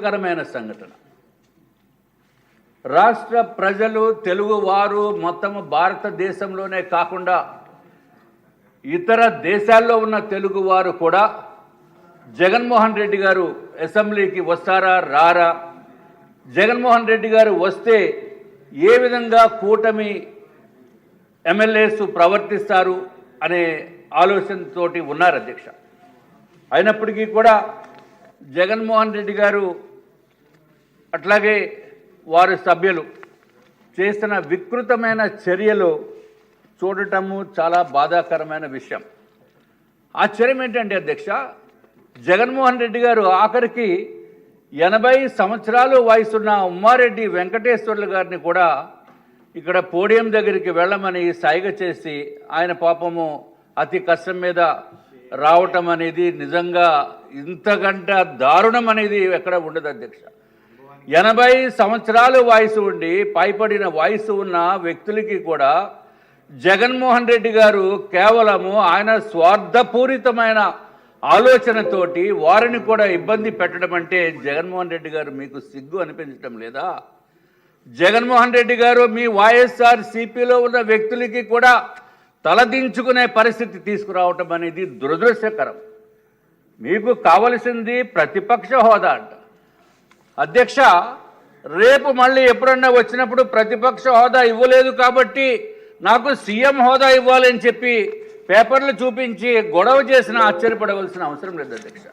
కరమైన సంఘటన. రాష్ట్ర ప్రజలు, తెలుగు వారు మొత్తం భారతదేశంలోనే కాకుండా ఇతర దేశాల్లో ఉన్న తెలుగు వారు కూడా జగన్మోహన్ రెడ్డి గారు అసెంబ్లీకి వస్తారా రారా, జగన్మోహన్ రెడ్డి గారు వస్తే ఏ విధంగా కూటమి ఎమ్మెల్యేస్ ప్రవర్తిస్తారు అనే ఆలోచనతోటి ఉన్నారు అధ్యక్ష. అయినప్పటికీ కూడా జగన్మోహన్ రెడ్డి గారు అట్లాగే వారి సభ్యులు చేసిన వికృతమైన చర్యలు చూడటము చాలా బాధాకరమైన విషయం. ఆశ్చర్యం ఏంటంటే అధ్యక్ష, జగన్మోహన్ రెడ్డి గారు ఆఖరికి 80 సంవత్సరాలు వయసున్న ఉమ్మారెడ్డి వెంకటేశ్వర్లు గారిని కూడా ఇక్కడ పోడియం దగ్గరికి వెళ్ళమని సైగ చేసి ఆయన పాపము అతి కష్టం మీద రావటం అనేది నిజంగా ఇంతకంటే దారుణం అనేది ఎక్కడ ఉండదు అధ్యక్ష. 80 సంవత్సరాలు వయసు ఉండి పైపడిన వయసు ఉన్న వ్యక్తులకి కూడా జగన్మోహన్ రెడ్డి గారు కేవలము ఆయన స్వార్థపూరితమైన ఆలోచనతోటి వారిని కూడా ఇబ్బంది పెట్టడం అంటే జగన్మోహన్ రెడ్డి గారు మీకు సిగ్గు అనిపించడం లేదా? జగన్మోహన్ రెడ్డి గారు మీ వైఎస్ఆర్ సిపిలో ఉన్న వ్యక్తులకి కూడా తలదించుకునే పరిస్థితి తీసుకురావటం అనేది దురదృష్టకరం. మీకు కావలసింది ప్రతిపక్ష హోదా అంట అధ్యక్ష. రేపు మళ్ళీ ఎప్పుడన్నా వచ్చినప్పుడు ప్రతిపక్ష హోదా ఇవ్వలేదు కాబట్టి నాకు సీఎం హోదా ఇవ్వాలని చెప్పి పేపర్లు చూపించి గొడవ చేసిన ఆశ్చర్యపడవలసిన అవసరం లేదు అధ్యక్ష.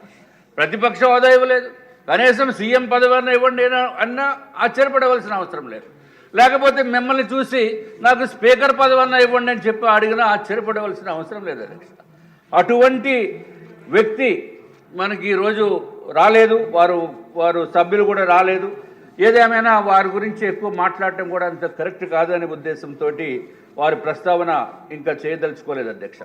ప్రతిపక్ష హోదా ఇవ్వలేదు, కనీసం సీఎం పదవి ఇవ్వండి అన్నా ఆశ్చర్యపడవలసిన అవసరం లేదు. లేకపోతే మిమ్మల్ని చూసి నాకు స్పీకర్ పదవి ఇవ్వండి అని చెప్పి అడిగినా ఆశ్చర్యపడవలసిన అవసరం లేదు అధ్యక్ష. అటువంటి వ్యక్తి మనకి ఈరోజు రాలేదు, వారు సభ్యులు కూడా రాలేదు. ఏదేమైనా వారి గురించి ఎక్కువ మాట్లాడటం కూడా అంత కరెక్ట్ కాదనే ఉద్దేశంతో వారి ప్రస్తావన ఇంకా చేయదలుచుకోలేదు అధ్యక్ష.